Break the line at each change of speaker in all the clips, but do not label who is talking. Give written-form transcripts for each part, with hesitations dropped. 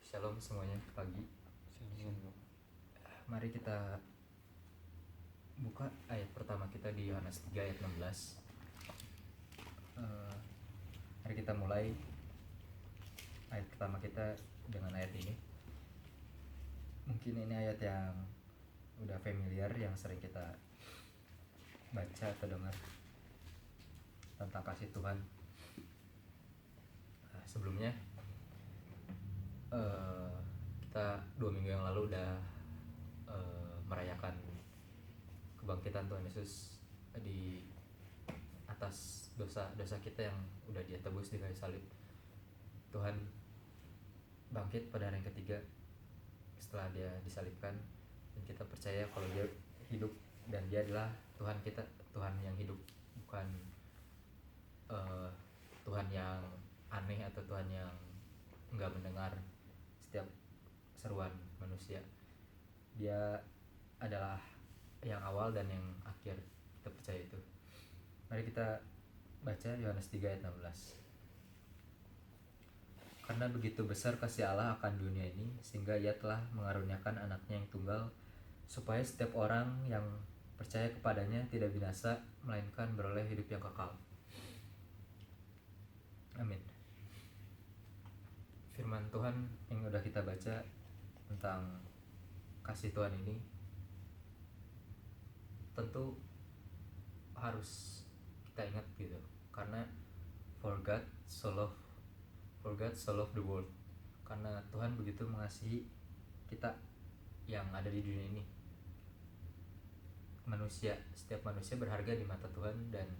Shalom semuanya pagi.
Shalom.
Mari kita buka ayat pertama kita di Yohanes 3 ayat 16. Mari kita mulai ayat pertama kita dengan ayat ini. Mungkin ini ayat yang udah familiar, yang sering kita baca atau dengar tentang kasih Tuhan. Sebelumnya kita 2 minggu yang lalu udah merayakan kebangkitan Tuhan Yesus di atas dosa kita yang udah Dia tebus di kayu salib. Tuhan bangkit pada hari yang ketiga setelah Dia disalibkan, dan kita percaya kalau Dia hidup dan Dia adalah Tuhan kita, Tuhan yang hidup, bukan Tuhan yang aneh atau Tuhan yang enggak mendengar setiap seruan manusia. Dia adalah yang awal dan yang akhir, kita percaya itu. Mari kita baca Yohanes 3 ayat 16. Karena begitu besar kasih Allah akan dunia ini, sehingga Ia telah mengaruniakan anaknya yang tunggal, supaya setiap orang yang percaya kepadanya tidak binasa, melainkan beroleh hidup yang kekal. Amin. Firman Tuhan yang udah kita baca tentang kasih Tuhan ini tentu harus kita ingat gitu, karena for God so loved the world. Karena Tuhan begitu mengasihi kita yang ada di dunia ini, manusia, setiap manusia berharga di mata Tuhan, dan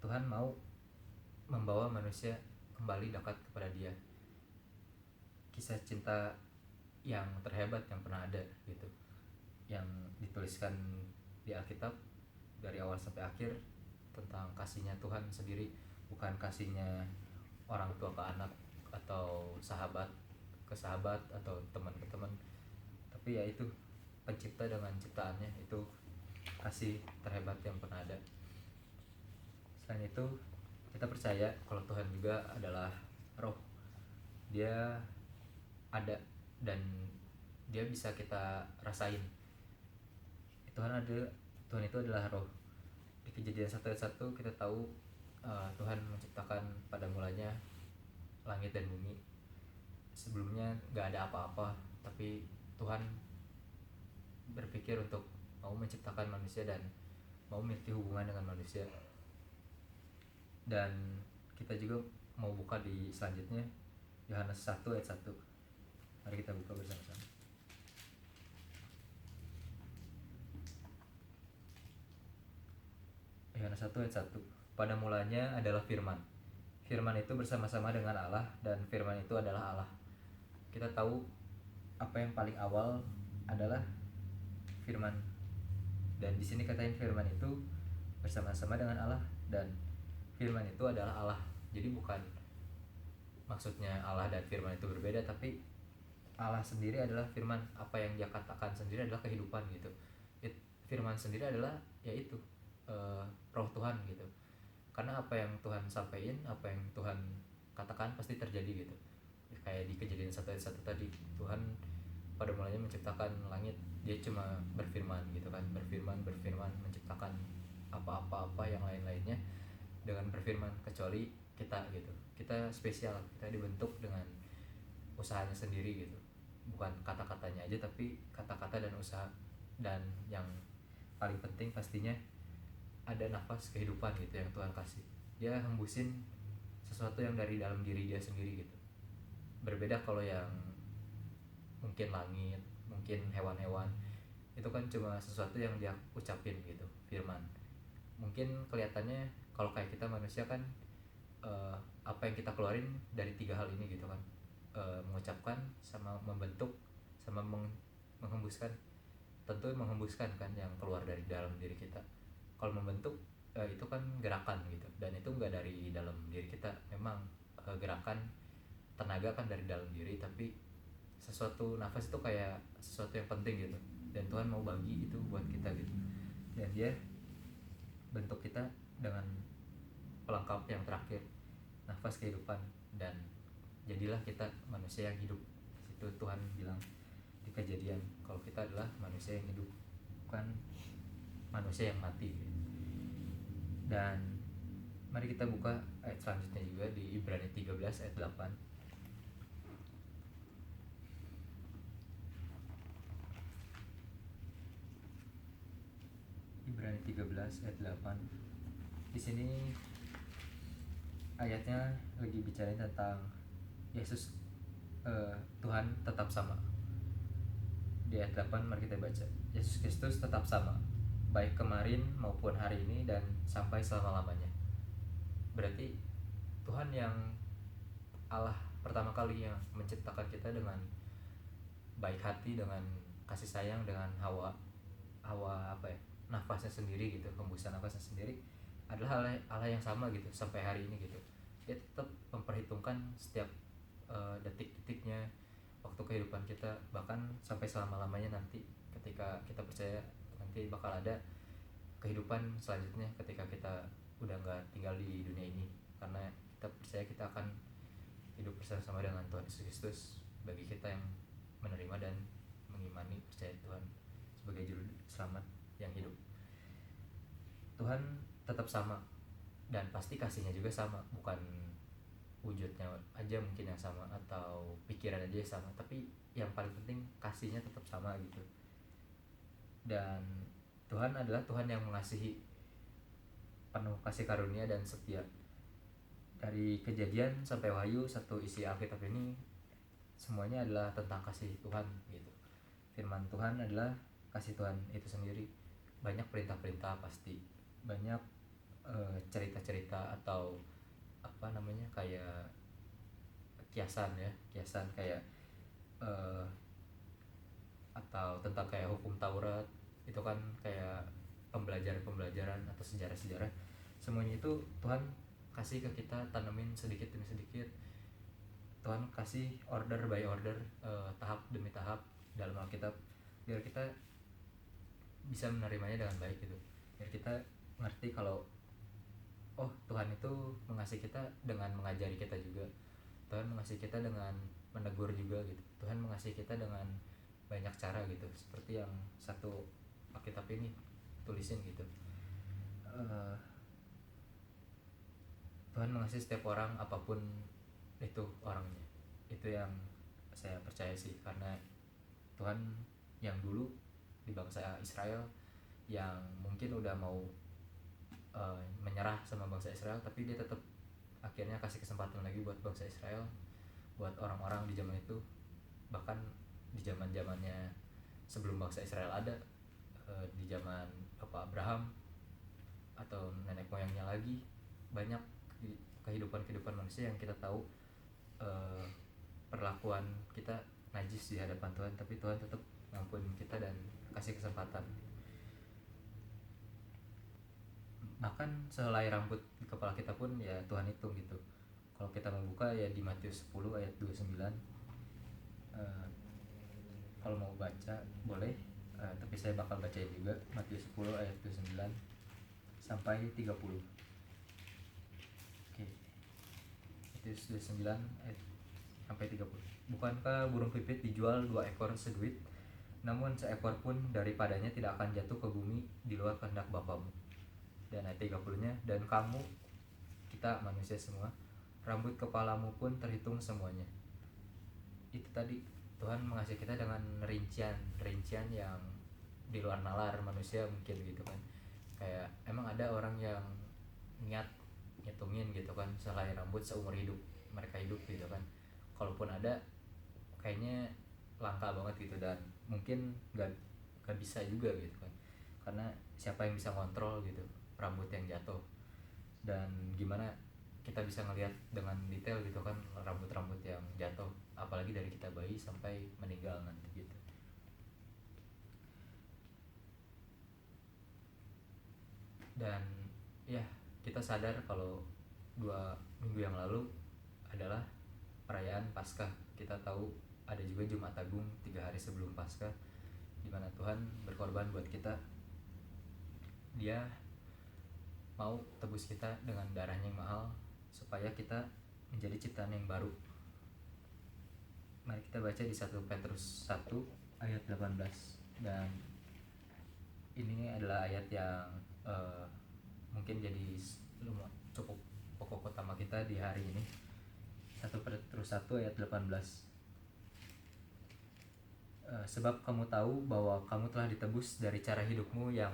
Tuhan mau membawa manusia kembali dekat kepada Dia. Kisah cinta yang terhebat yang pernah ada gitu, yang dituliskan di Alkitab dari awal sampai akhir, tentang kasihnya Tuhan sendiri, bukan kasihnya orang tua ke anak atau sahabat ke sahabat atau teman ke teman, tapi ya itu pencipta dengan ciptaannya. Itu kasih terhebat yang pernah ada. Selain itu, kita percaya kalau Tuhan juga adalah roh. Dia ada dan Dia bisa kita rasain. Tuhan itu adalah roh. Di Kejadian 1 ayat 1 kita tahu Tuhan menciptakan pada mulanya langit dan bumi. Sebelumnya gak ada apa-apa, tapi Tuhan berpikir untuk mau menciptakan manusia dan mau memiliki hubungan dengan manusia. Dan kita juga mau buka di selanjutnya Yohanes 1 ayat 1. Mari kita buka bersama-sama. Yohanes 1 ayat 1. Pada mulanya adalah firman. Firman itu bersama-sama dengan Allah, dan firman itu adalah Allah. Kita tahu apa yang paling awal adalah firman. Dan di sini katain firman itu bersama-sama dengan Allah, dan firman itu adalah Allah. Jadi bukan maksudnya Allah dan firman itu berbeda, tapi Allah sendiri adalah firman. Apa yang Dia katakan sendiri adalah kehidupan gitu. Firman sendiri adalah yaitu roh Tuhan gitu. Karena apa yang Tuhan sampaikan, apa yang Tuhan katakan pasti terjadi gitu. Kayak di Kejadian 1 ayat 1 tadi, Tuhan pada mulanya menciptakan langit, Dia cuma berfirman gitu kan, berfirman menciptakan apa-apa yang lain-lainnya dengan berfirman, kecuali kita gitu. Kita spesial, kita dibentuk dengan usahanya sendiri gitu. Bukan kata-katanya aja, tapi kata-kata dan usaha. Dan yang paling penting pastinya ada nafas kehidupan gitu yang Tuhan kasih. Dia hembusin sesuatu yang dari dalam diri Dia sendiri gitu. Berbeda kalau yang mungkin langit, mungkin hewan-hewan, itu kan cuma sesuatu yang Dia ucapin gitu, firman. Mungkin kelihatannya kalau kayak kita manusia kan apa yang kita keluarin dari 3 hal ini gitu kan, mengucapkan sama membentuk sama menghembuskan. Tentu menghembuskan kan yang keluar dari dalam diri kita. Kalau membentuk itu kan gerakan gitu, dan itu enggak dari dalam diri kita. Memang gerakan tenaga kan dari dalam diri, tapi sesuatu nafas itu kayak sesuatu yang penting gitu, dan Tuhan mau bagi itu buat kita gitu. Dan Dia bentuk kita dengan pelengkap yang terakhir, nafas kehidupan, dan jadilah kita manusia yang hidup. Situ itu Tuhan bilang di Kejadian kalau kita adalah manusia yang hidup, bukan manusia yang mati. Dan mari kita buka ayat selanjutnya juga di Ibrani 13 ayat 8. Ibrani 13 ayat 8. Di sini ayatnya lagi bicara tentang Yesus, Tuhan tetap sama. Di ayat 8 mari kita baca. Yesus Kristus tetap sama, baik kemarin maupun hari ini dan sampai selama-lamanya. Berarti Tuhan yang Allah pertama kali yang menciptakan kita dengan baik hati, dengan kasih sayang, dengan hawa apa ya, nafasnya sendiri gitu, hembusan nafasnya sendiri, adalah Allah yang sama gitu sampai hari ini gitu. Dia tetap memperhitungkan setiap detik-detiknya waktu kehidupan kita, bahkan sampai selama-lamanya nanti ketika kita percaya nanti bakal ada kehidupan selanjutnya ketika kita udah nggak tinggal di dunia ini, karena kita percaya kita akan hidup bersama-sama dengan Tuhan Yesus Kristus bagi kita yang menerima dan mengimani percaya Tuhan sebagai juru selamat yang hidup. Tuhan tetap sama dan pasti kasihnya juga sama, bukan wujudnya aja mungkin yang sama atau pikiran aja yang sama, tapi yang paling penting kasihnya tetap sama gitu. Dan Tuhan adalah Tuhan yang mengasihi, penuh kasih karunia dan setia. Dari Kejadian sampai Wahyu, satu isi Alkitab ini semuanya adalah tentang kasih Tuhan gitu. Firman Tuhan adalah kasih Tuhan itu sendiri. Banyak perintah-perintah pasti, banyak cerita-cerita atau apa namanya, kayak kiasan kayak atau tentang kayak hukum Taurat itu kan, kayak pembelajaran atau sejarah-sejarah. Semuanya itu Tuhan kasih ke kita, tanamin sedikit demi sedikit. Tuhan kasih order by order, tahap demi tahap dalam Alkitab, biar kita bisa menerimanya dengan baik gitu. Biar kita ngerti kalau oh, Tuhan itu mengasihi kita dengan mengajari kita juga. Tuhan mengasihi kita dengan menegur juga gitu. Tuhan mengasihi kita dengan banyak cara gitu, seperti yang satu Alkitab ini tulisin gitu. Tuhan mengasihi setiap orang apapun itu orangnya. Itu yang saya percaya sih, karena Tuhan yang dulu di bangsa Israel yang mungkin udah mau menyerah sama bangsa Israel, tapi dia tetap akhirnya kasih kesempatan lagi buat bangsa Israel, buat orang-orang di zaman itu, bahkan di zaman-zamannya sebelum bangsa Israel ada, di zaman Bapak Abraham atau nenek moyangnya lagi, banyak kehidupan manusia yang kita tahu perlakuan kita najis di hadapan Tuhan, tapi Tuhan tetap ngampunin kita dan kasih kesempatan. Bahkan sehelai rambut di kepala kita pun ya Tuhan hitung gitu. Kalau kita membuka ya di Matius 10 ayat 29, kalau mau baca boleh, tapi saya bakal bacain juga Matius 10 ayat 29 sampai 30. Oke. Matius 29 ayat sampai 30. Bukankah burung pipit dijual 2 ekor seduit, namun seekor pun daripadanya tidak akan jatuh ke bumi di luar kehendak Bapamu. Dan ayat 30-nya, dan kamu, kita manusia semua, rambut kepalamu pun terhitung semuanya. Itu tadi, Tuhan mengasihi kita dengan rincian yang di luar nalar manusia mungkin gitu kan. Kayak emang ada orang yang niat ngitungin gitu kan, sehelai rambut seumur hidup mereka hidup gitu kan. Kalaupun ada, kayaknya langka banget gitu, dan mungkin gak bisa juga gitu kan, karena siapa yang bisa ngontrol gitu rambut yang jatuh, dan gimana kita bisa ngelihat dengan detail gitu kan rambut-rambut yang jatuh, apalagi dari kita bayi sampai meninggal nanti gitu. Dan ya, kita sadar kalau 2 minggu yang lalu adalah perayaan Paskah. Kita tahu ada juga Jumat Agung 3 hari sebelum Paskah, di mana Tuhan berkorban buat kita. Dia mau tebus kita dengan darahnya yang mahal supaya kita menjadi ciptaan yang baru. Mari kita baca di 1 Petrus 1 ayat 18, dan ini adalah ayat yang mungkin jadi cukup pokok utama kita di hari ini. 1 Petrus 1 ayat 18. Sebab kamu tahu bahwa kamu telah ditebus dari cara hidupmu yang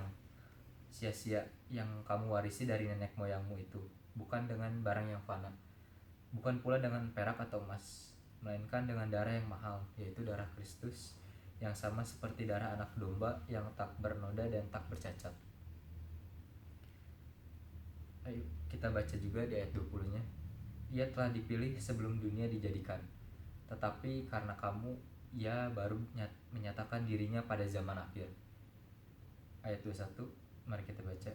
sia-sia yang kamu warisi dari nenek moyangmu itu, bukan dengan barang yang fana, bukan pula dengan perak atau emas, melainkan dengan darah yang mahal, yaitu darah Kristus, yang sama seperti darah anak domba yang tak bernoda dan tak bercacat. Ayo kita baca juga di ayat 20-nya. Ia telah dipilih sebelum dunia dijadikan, tetapi karena kamu ia baru menyatakan dirinya pada zaman akhir. Ayat 21, mari kita baca.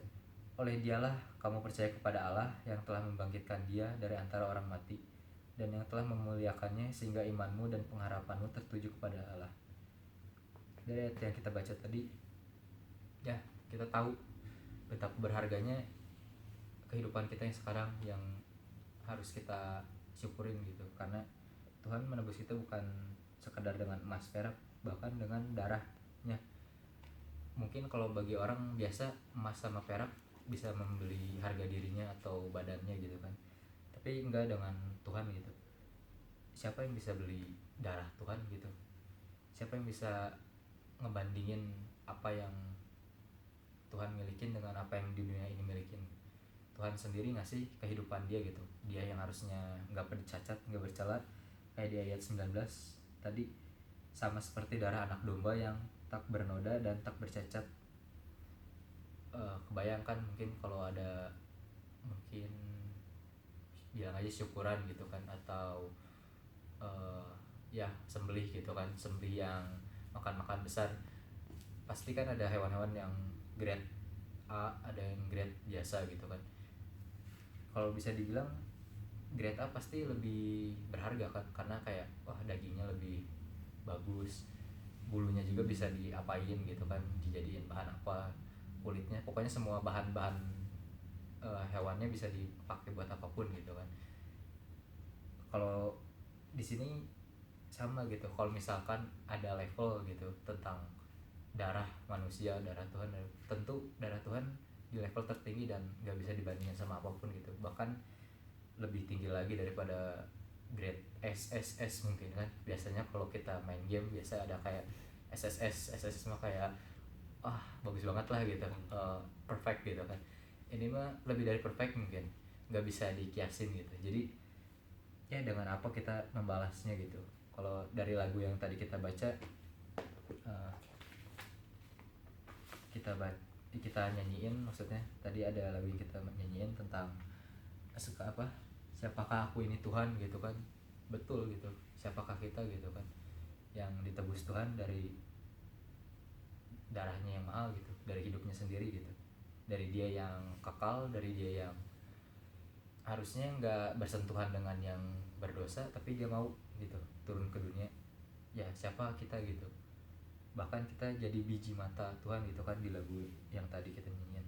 Oleh dialah kamu percaya kepada Allah yang telah membangkitkan dia dari antara orang mati, dan yang telah memuliakannya sehingga imanmu dan pengharapanmu tertuju kepada Allah. Dari ayat yang kita baca tadi, ya kita tahu betapa berharganya kehidupan kita yang sekarang, yang harus kita syukurin gitu, karena Tuhan menebus kita bukan sekadar dengan emas perak, bahkan dengan darahnya. Mungkin kalau bagi orang biasa emas sama perak bisa membeli harga dirinya atau badannya gitu kan, tapi enggak dengan Tuhan gitu. Siapa yang bisa beli darah Tuhan gitu? Siapa yang bisa ngebandingin apa yang Tuhan milikin dengan apa yang di dunia ini milikin? Tuhan sendiri ngasih kehidupan dia gitu, dia yang harusnya nggak bercacat, nggak bercela, kayak di ayat 19 tadi, sama seperti darah anak domba yang tak bernoda dan tak bercacat. Kebayangkan mungkin kalau ada, mungkin bilang aja syukuran gitu kan, atau ya sembelih gitu kan, sembelih yang makan-makan besar, pasti kan ada hewan-hewan yang grade A, ada yang grade biasa gitu kan. Kalau bisa dibilang grade A pasti lebih berharga kan, karena kayak wah dagingnya lebih bagus, bulunya juga bisa diapain gitu kan, dijadiin bahan apa, kulitnya, pokoknya semua bahan-bahan hewannya bisa dipakai buat apapun gitu kan. Kalau di sini sama gitu, kalau misalkan ada level gitu tentang darah manusia, darah Tuhan, tentu darah Tuhan di level tertinggi dan nggak bisa dibandingkan sama apapun gitu, bahkan lebih tinggi lagi daripada grade SSS mungkin kan. Biasanya kalau kita main game biasa ada kayak SSS mah kayak bagus banget lah gitu, perfect gitu kan. Ini mah lebih dari perfect, mungkin nggak bisa dikiasin gitu. Jadi ya dengan apa kita membalasnya gitu. Kalau dari lagu yang tadi kita baca, uh, kita nyanyiin, maksudnya tadi ada lagu yang kita nyanyiin tentang suka apa, siapakah aku ini Tuhan gitu kan. Betul gitu, siapakah kita gitu kan, yang ditebus Tuhan dari darahnya yang mahal gitu, dari hidupnya sendiri gitu, dari dia yang kekal, dari dia yang harusnya nggak bersentuhan dengan yang berdosa, tapi dia mau gitu turun ke dunia. Ya siapa kita gitu, bahkan kita jadi biji mata Tuhan gitu kan di lagu yang tadi kita nyanyiin.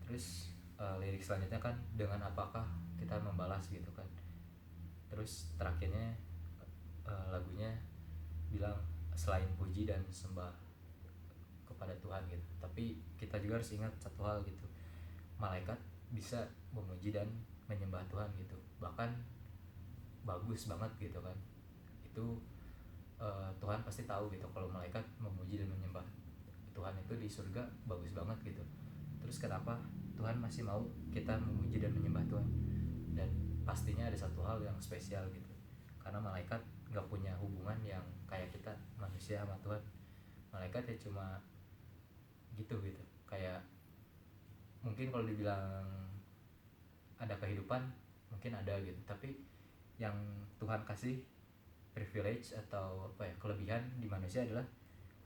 Terus lirik selanjutnya kan, dengan apakah kita membalas gitu kan. Terus terakhirnya lagunya bilang selain puji dan sembah kepada Tuhan gitu. Tapi kita juga harus ingat satu hal gitu, malaikat bisa memuji dan menyembah Tuhan gitu, bahkan bagus banget gitu kan. Itu Tuhan pasti tahu gitu kalau malaikat memuji dan menyembah Tuhan itu di surga bagus banget gitu. Terus kenapa Tuhan masih mau kita memuji dan menyembah Tuhan? Dan pastinya ada satu hal yang spesial gitu, karena malaikat nggak punya hubungan yang kayak kita manusia sama Tuhan. Malaikat ya cuma gitu gitu, kayak mungkin kalau dibilang ada kehidupan mungkin ada gitu, tapi yang Tuhan kasih privilege atau apa ya, kelebihan di manusia adalah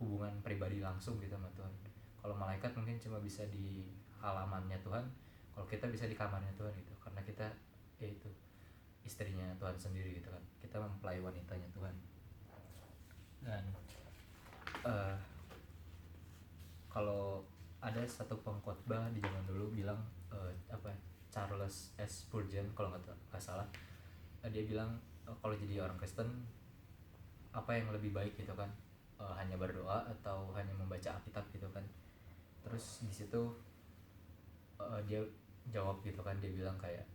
hubungan pribadi langsung gitu sama Tuhan. Kalau malaikat mungkin cuma bisa di halamannya Tuhan, kalau kita bisa di kamarnya Tuhan gitu, karena kita yaitu istrinya Tuhan sendiri gitu kan, kita mempelai wanitanya Tuhan. Dan kalau ada satu pengkhotbah di zaman dulu bilang apa Charles S. Spurgeon kalau nggak salah, dia bilang kalau jadi orang Kristen apa yang lebih baik gitu kan, hanya berdoa atau hanya membaca Alkitab gitu kan. Terus di situ dia jawab gitu kan, dia bilang kayak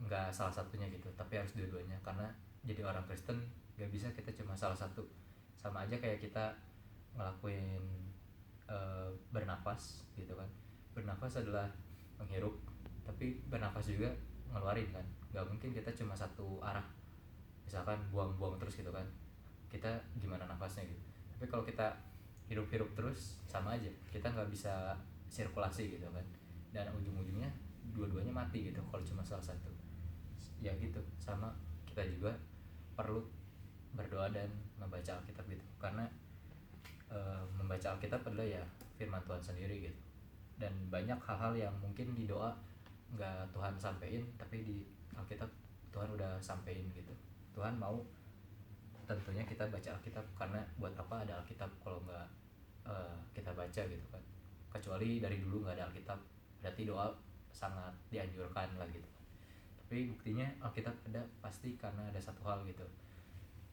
nggak salah satunya gitu, tapi harus dua-duanya, karena jadi orang Kristen nggak bisa kita cuma salah satu. Sama aja kayak kita ngelakuin bernafas gitu kan. Bernafas adalah menghirup, tapi bernafas juga ngeluarin kan. Nggak mungkin kita cuma satu arah, misalkan buang-buang terus gitu kan, kita gimana nafasnya gitu. Tapi kalau kita hirup-hirup terus, sama aja kita nggak bisa sirkulasi gitu kan, dan ujung-ujungnya dua-duanya mati gitu kalau cuma salah satu. Ya gitu, sama kita juga perlu berdoa dan membaca Alkitab gitu, karena membaca Alkitab adalah ya firman Tuhan sendiri gitu. Dan banyak hal-hal yang mungkin di doa nggak Tuhan sampein, tapi di Alkitab Tuhan udah sampein gitu. Tuhan mau tentunya kita baca Alkitab, karena buat apa ada Alkitab kalau nggak kita baca gitu kan. Kecuali dari dulu nggak ada Alkitab, berarti doa sangat dianjurkan lah gitu. Tapi buktinya Alkitab ada pasti karena ada satu hal gitu,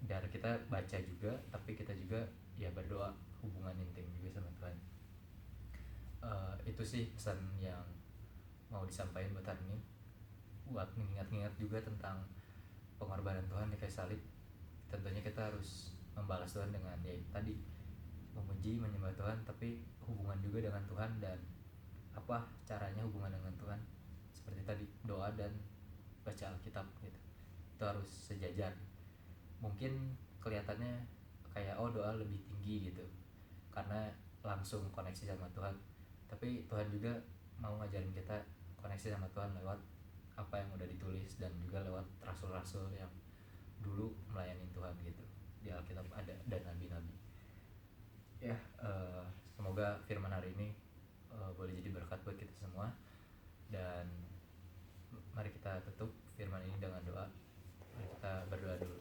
biar kita baca juga, tapi kita juga ya berdoa, hubungan intim juga sama Tuhan. Itu sih pesan yang mau disampaikan buat hari ini, buat mengingat-ingat juga tentang pengorbanan Tuhan di kayu salib. Tentunya kita harus membalas Tuhan dengan ya tadi, memuji, menyembah Tuhan, tapi hubungan juga dengan Tuhan. Dan apa caranya hubungan dengan Tuhan? Seperti tadi, doa dan baca Alkitab gitu. Itu harus sejajar. Mungkin kelihatannya kayak doa lebih tinggi gitu karena langsung koneksi sama Tuhan, tapi Tuhan juga mau ngajarin kita koneksi sama Tuhan lewat apa yang udah ditulis, dan juga lewat rasul-rasul yang dulu melayani Tuhan gitu. Di Alkitab ada, dan nabi-nabi ya. Semoga firman hari ini boleh jadi berkat buat kita semua. Dan mari kita tutup firman ini dengan doa. Mari kita berdoa dulu.